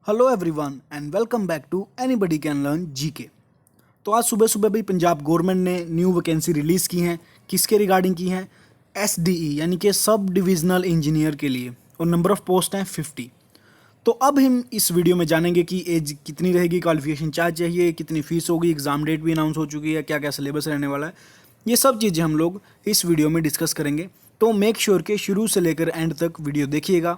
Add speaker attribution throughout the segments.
Speaker 1: Hello everyone and welcome back to anybody can learn GK. तो आज सुबह सुबह भी पंजाब गवर्नमेंट ने न्यू वैकेंसी रिलीज़ की हैं। किसके रिगार्डिंग की हैं? एसडीई यानी कि सब डिविजनल इंजीनियर के लिए, और नंबर ऑफ पोस्ट हैं 50। तो अब हम इस वीडियो में जानेंगे कि एज कितनी रहेगी, क्वालिफिकेशन चार्ज चाहिए, कितनी फीस होगी, एग्ज़ाम डेट भी अनाउंस हो चुकी है, क्या क्या सिलेबस रहने वाला है। ये सब चीज़ें हम लोग इस वीडियो में डिस्कस करेंगे। तो मेक श्योर के शुरू से लेकर एंड तक वीडियो देखिएगा,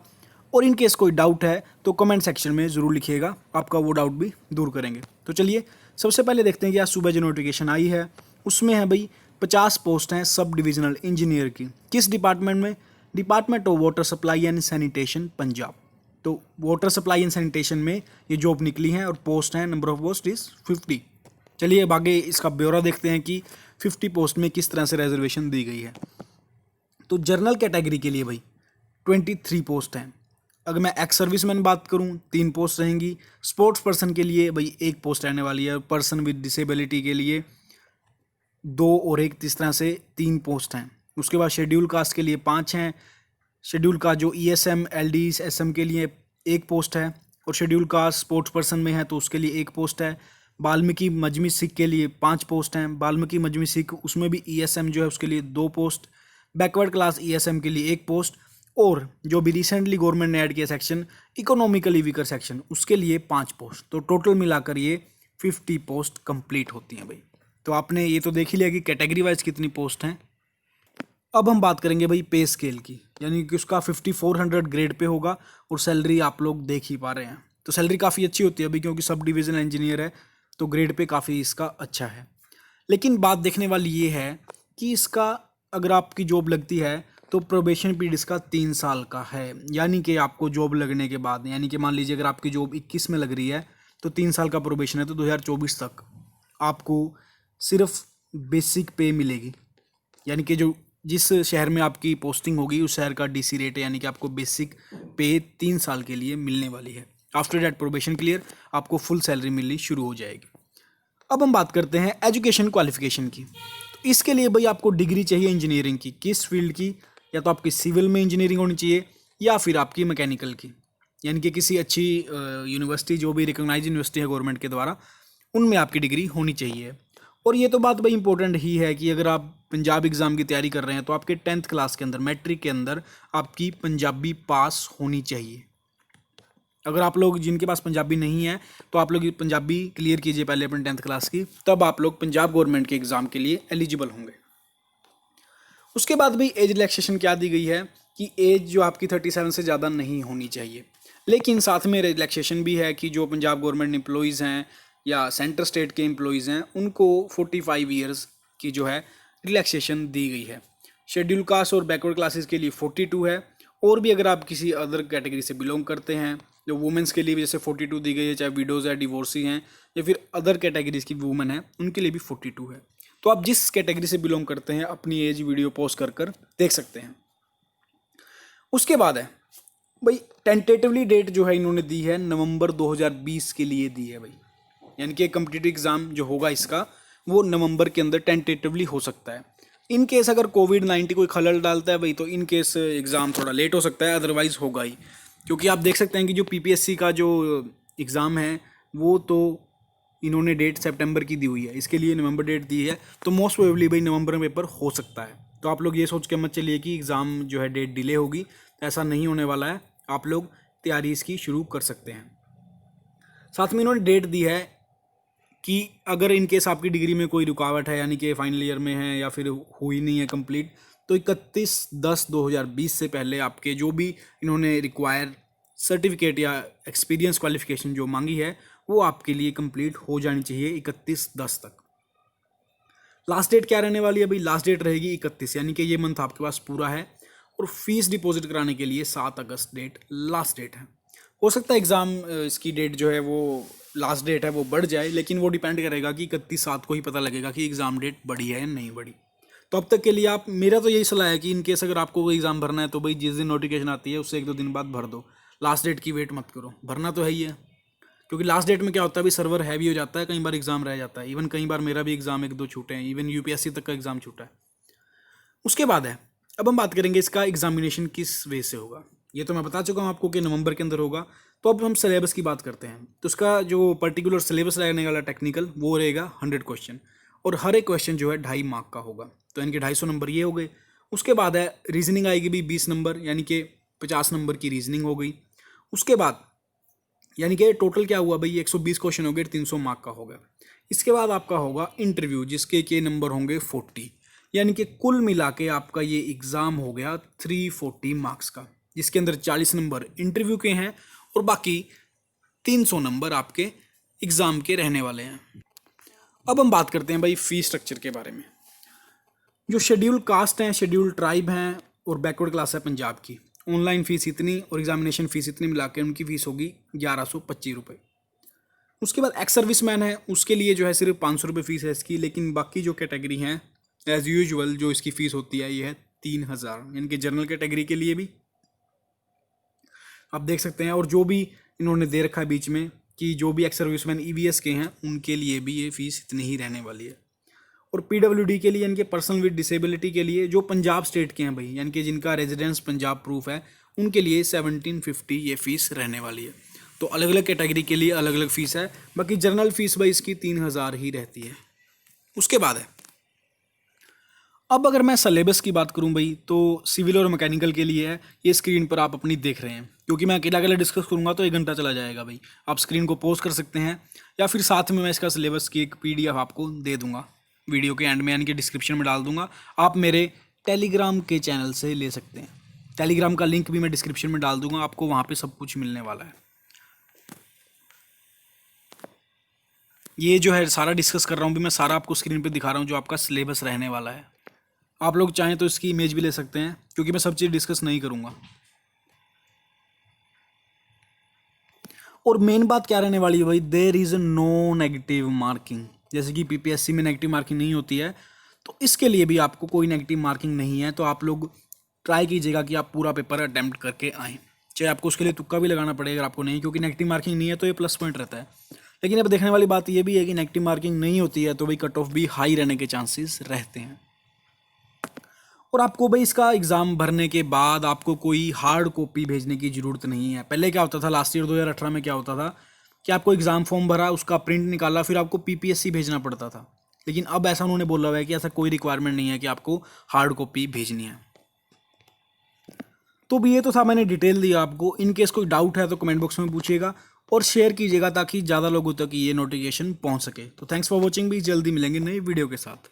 Speaker 1: और इन केस कोई डाउट है तो कमेंट सेक्शन में ज़रूर लिखिएगा, आपका वो डाउट भी दूर करेंगे। तो चलिए सबसे पहले देखते हैं कि आज सुबह जो नोटिफिकेशन आई है उसमें है भाई 50 पोस्ट हैं सब डिविजनल इंजीनियर की। किस डिपार्टमेंट में? Department of water supply and sanitation Punjab. तो वाटर सप्लाई एंड सैनिटेशन में ये जॉब निकली है और पोस्ट है, नंबर ऑफ पोस्ट इज़ 50। चलिए अब आगे इसका ब्यौरा देखते हैं कि 50 पोस्ट में किस तरह से रिजर्वेशन दी गई है। तो जर्नल कैटेगरी के लिए भाई 23 पोस्ट हैं। अगर मैं एक्स सर्विसमैन बात करूं 3 पोस्ट रहेंगी। स्पोर्ट्स पर्सन के लिए भाई 1 पोस्ट रहने वाली है। पर्सन विद डिसेबिलिटी के लिए 2 और 1, इस तरह से 3 पोस्ट हैं। उसके बाद शेड्यूल कास्ट के लिए 5 हैं। शेड्यूल कास्ट जो ईएसएम एलडी एसएम के लिए 1 पोस्ट है, और शेड्यूल कास्ट स्पोर्ट्स पर्सन में है तो उसके लिए 1 पोस्ट है। वाल्मीकि मजमी सिख के लिए 5 पोस्ट हैं। वाल्मीकि मजमी सिख उसमें भी ईएसएम जो है उसके लिए 2 पोस्ट। बैकवर्ड क्लास ईएसएम के लिए 1 पोस्ट, और जो भी रिसेंटली गवर्नमेंट ने ऐड किया सेक्शन इकोनॉमिकली वीकर सेक्शन उसके लिए 5 पोस्ट। तो टोटल मिलाकर ये 50 पोस्ट कंप्लीट होती हैं भाई। तो आपने ये तो देख ही लिया कि कैटेगरी वाइज कितनी पोस्ट हैं। अब हम बात करेंगे भाई पे स्केल की, यानी कि उसका 5400 ग्रेड पे होगा, और सैलरी आप लोग देख ही पा रहे हैं। तो सैलरी काफ़ी अच्छी होती है अभी, क्योंकि सब डिविजनल इंजीनियर है तो ग्रेड पे काफ़ी इसका अच्छा है। लेकिन बात देखने वाली ये है कि इसका अगर आपकी जॉब लगती है तो प्रोबेशन पीरियड इसका 3 साल का है। यानी कि आपको जॉब लगने के बाद, यानी कि मान लीजिए अगर आपकी जॉब 21 में लग रही है तो 3 साल का प्रोबेशन है, तो 2024 तक आपको सिर्फ बेसिक पे मिलेगी। यानी कि जो जिस शहर में आपकी पोस्टिंग होगी उस शहर का डीसी रेट है, यानी कि आपको बेसिक पे 3 साल के लिए मिलने वाली है। आफ्टर दैट प्रोबेशन क्लियर आपको फुल सैलरी मिलनी शुरू हो जाएगी। अब हम बात करते हैं एजुकेशन क्वालिफिकेशन की। तो इसके लिए भाई आपको डिग्री चाहिए इंजीनियरिंग की। किस फील्ड की? या तो आपकी सिविल में इंजीनियरिंग होनी चाहिए, या फिर आपकी मैकेनिकल की, यानी कि किसी अच्छी यूनिवर्सिटी, जो भी रिकॉग्नाइज यूनिवर्सिटी है गवर्नमेंट के द्वारा, उनमें आपकी डिग्री होनी चाहिए। और ये तो बात भाई इंपॉर्टेंट ही है कि अगर आप पंजाब एग्ज़ाम की तैयारी कर रहे हैं तो आपके 10th क्लास के अंदर, मैट्रिक के अंदर आपकी पंजाबी पास होनी चाहिए। अगर आप लोग जिनके पास पंजाबी नहीं है तो आप लोग पंजाबी क्लियर कीजिए पहले अपने 10th क्लास की, तब आप लोग पंजाब गवर्नमेंट के एग्ज़ाम के लिए एलिजिबल होंगे। उसके बाद भी एज रिलैक्सेशन क्या दी गई है कि एज जो आपकी 37 से ज़्यादा नहीं होनी चाहिए। लेकिन साथ में रिलैक्सेशन भी है कि जो पंजाब गवर्नमेंट एम्प्लॉयज़ हैं या सेंटर स्टेट के एम्प्लॉयज़ हैं उनको 45 ईयर्स की जो है रिलैक्सेशन दी गई है। शेड्यूल कास्ट और बैकवर्ड क्लासेस के लिए 42 है। और भी अगर आप किसी अदर कैटेगरी से बिलोंग करते हैं, जो वुमेंस के लिए भी जैसे 42 दी गई है, चाहे विडोज़ है, डिवोर्सी हैं, या फिर अदर कैटेगरीज की वुमेन है, उनके लिए भी 42 है। तो आप जिस कैटेगरी से बिलोंग करते हैं अपनी एज वीडियो पोस्ट कर देख सकते हैं। उसके बाद है भाई टेंटेटिवली डेट जो है इन्होंने दी है नवंबर 2020 के लिए दी है भाई। यानी कि कम्पिटिटिव एग्ज़ाम जो होगा इसका वो नवंबर के अंदर टेंटेटिवली हो सकता है। इन केस अगर कोविड-19 कोई खलल डालता है भाई, तो इन केस एग्ज़ाम थोड़ा लेट हो सकता है, अदरवाइज़ होगा ही। क्योंकि आप देख सकते हैं कि जो पीपीएससी का जो एग्ज़ाम है वो तो इन्होंने डेट सितंबर की दी हुई है, इसके लिए नवंबर डेट दी है, तो मोस्ट प्रोबेबली भाई नवंबर में पेपर हो सकता है। तो आप लोग ये सोच के मत चलिए कि एग्ज़ाम जो है डेट डिले होगी, तो ऐसा नहीं होने वाला है। आप लोग तैयारी इसकी शुरू कर सकते हैं। साथ में इन्होंने डेट दी है कि अगर इन केस आपकी डिग्री में कोई रुकावट है, यानी कि फाइनल ईयर में है या फिर हुई नहीं है कंप्लीट, तो 31/10/2020 से पहले आपके जो भी इन्होंने रिक्वायर सर्टिफिकेट या एक्सपीरियंस क्वालिफिकेशन जो मांगी है वो आपके लिए कंप्लीट हो जानी चाहिए 31/10 तक। लास्ट डेट क्या रहने वाली है भाई? लास्ट डेट रहेगी 31, यानी कि ये मंथ आपके पास पूरा है। और फीस डिपॉजिट कराने के लिए 7 अगस्त डेट लास्ट डेट है। हो सकता है एग्ज़ाम इसकी डेट जो है वो लास्ट डेट है वो बढ़ जाए, लेकिन वो डिपेंड करेगा कि 31/7 को ही पता लगेगा कि एग्ज़ाम डेट बढ़ी है या नहीं बढ़ी। तो अब तक के लिए आप, मेरा तो यही सलाह है कि इन केस अगर आपको कोई एग्ज़ाम भरना है तो भाई जिस दिन नोटिफिकेशन आती है उससे 1-2 दिन बाद भर दो। लास्ट डेट की वेट मत करो, भरना तो है ही है। क्योंकि लास्ट डेट में क्या होता है, अभी सर्वर हैवी हो जाता है, कई बार एग्जाम रह जाता है। इवन कई बार मेरा भी एग्जाम 1-2 छूटे हैं, इवन यूपीएससी तक का एग्जाम छूटा है। उसके बाद है, अब हम बात करेंगे इसका एग्जामिनेशन किस वे से होगा। ये तो मैं बता चुका हूँ आपको कि नवंबर के अंदर होगा। तो अब हम सिलेबस की बात करते हैं। तो उसका जो पर्टिकुलर सिलेबस रहने वाला टेक्निकल वो रहेगा 100 क्वेश्चन, और हर एक क्वेश्चन जो है 2.5 मार्क का होगा। तो इनके 250 नंबर ये हो गए। उसके बाद है रीजनिंग आएगी भी 20 नंबर, यानी कि 50 नंबर की रीजनिंग हो गई। उसके बाद यानी कि टोटल क्या हुआ भाई, 120 क्वेश्चन हो गए, 300 मार्क का होगा। इसके बाद आपका होगा इंटरव्यू, जिसके के नंबर होंगे 40, यानी कि कुल मिला के आपका ये एग्ज़ाम हो गया 340 मार्क्स का, जिसके अंदर 40 नंबर इंटरव्यू के हैं और बाकी 300 नंबर आपके एग्ज़ाम के रहने वाले हैं। अब हम बात करते हैं भाई फीस स्ट्रक्चर के बारे में। जो शेड्यूल कास्ट हैं, शेड्यूल ट्राइब हैं और बैकवर्ड क्लास है पंजाब की, ऑनलाइन फ़ीस इतनी और एग्जामिनेशन फ़ीस इतनी मिला के उनकी फ़ीस होगी 1125 रुपये। उसके बाद एक्स सर्विसमैन है, उसके लिए जो है सिर्फ 500 रुपये फ़ीस है इसकी, लेकिन बाकी जो कैटेगरी हैं एज़ यूजुअल जो इसकी फ़ीस होती है ये है 3000, यानी कि जनरल कैटेगरी के लिए भी आप देख सकते हैं। और जो भी इन्होंने दे रखा है बीच में कि जो भी एक्स सर्विसमैन ईवीएस के हैं उनके लिए भी ये फ़ीस इतनी ही रहने वाली है। और पीडब्ल्यूडी के लिए यानी कि पर्सन विद डिसेबिलिटी के लिए जो पंजाब स्टेट के हैं भाई, यानी कि जिनका रेजिडेंस पंजाब प्रूफ है, उनके लिए 1750 ये फ़ीस रहने वाली है। तो अलग अलग कैटेगरी के लिए अलग अलग फ़ीस है। बाकी जनरल फ़ीस भाई इसकी 3000 ही रहती है। उसके बाद है, अब अगर मैं सिलेबस की बात करूं भाई, तो सिविल और मैकेनिकल के लिए है, ये स्क्रीन पर आप अपनी देख रहे हैं। क्योंकि मैं अकेला अकेला डिस्कस करूंगा तो 1 घंटा चला जाएगा भाई। आप स्क्रीन को पॉज कर सकते हैं, या फिर साथ में मैं इसका सिलेबस की एक PDF आपको दे दूंगा वीडियो के एंड में, यानी कि डिस्क्रिप्शन में डाल दूंगा। आप मेरे टेलीग्राम के चैनल से ले सकते हैं। टेलीग्राम का लिंक भी मैं डिस्क्रिप्शन में डाल दूंगा, आपको वहाँ पर सब कुछ मिलने वाला है। ये जो है सारा डिस्कस कर रहा हूँ भी मैं, सारा आपको स्क्रीन पे दिखा रहा हूँ जो आपका सिलेबस रहने वाला है। आप लोग चाहें तो इसकी इमेज भी ले सकते हैं, क्योंकि मैं सब चीज़ डिस्कस नहीं करूँगा। और मेन बात क्या रहने वाली है भाई, there is no negative marking. जैसे कि PPSC में नेगेटिव मार्किंग नहीं होती है, तो इसके लिए भी आपको कोई नेगेटिव मार्किंग नहीं है। तो आप लोग ट्राई कीजिएगा कि आप पूरा पेपर अटैम्प्ट करके आएँ, चाहे आपको उसके लिए तुक्का भी लगाना पड़े अगर आपको नहीं, क्योंकि नेगेटिव मार्किंग नहीं है तो ये प्लस पॉइंट रहता है। लेकिन अब देखने वाली बात ये भी है कि नेगेटिव मार्किंग नहीं होती है तो भाई कट ऑफ भी हाई रहने के चांसेस रहते हैं। और आपको भाई इसका एग्ज़ाम भरने के बाद आपको कोई हार्ड कॉपी भेजने की ज़रूरत नहीं है। पहले क्या होता था, लास्ट ईयर 2018 में क्या होता था कि आपको एग्ज़ाम फॉर्म भरा, उसका प्रिंट निकाला, फिर आपको PPSC भेजना पड़ता था। लेकिन अब ऐसा उन्होंने बोला हुआ है कि ऐसा कोई रिक्वायरमेंट नहीं है कि आपको हार्ड कॉपी भेजनी है। तो भी ये तो था, मैंने डिटेल दिया आपको। इन केस कोई डाउट है तो कमेंट बॉक्स में पूछिएगा और शेयर कीजिएगा ताकि ज़्यादा लोगों तक ये नोटिफिकेशन पहुंच सके। तो थैंक्स फॉर वॉचिंग भी, जल्दी मिलेंगे नई वीडियो के साथ।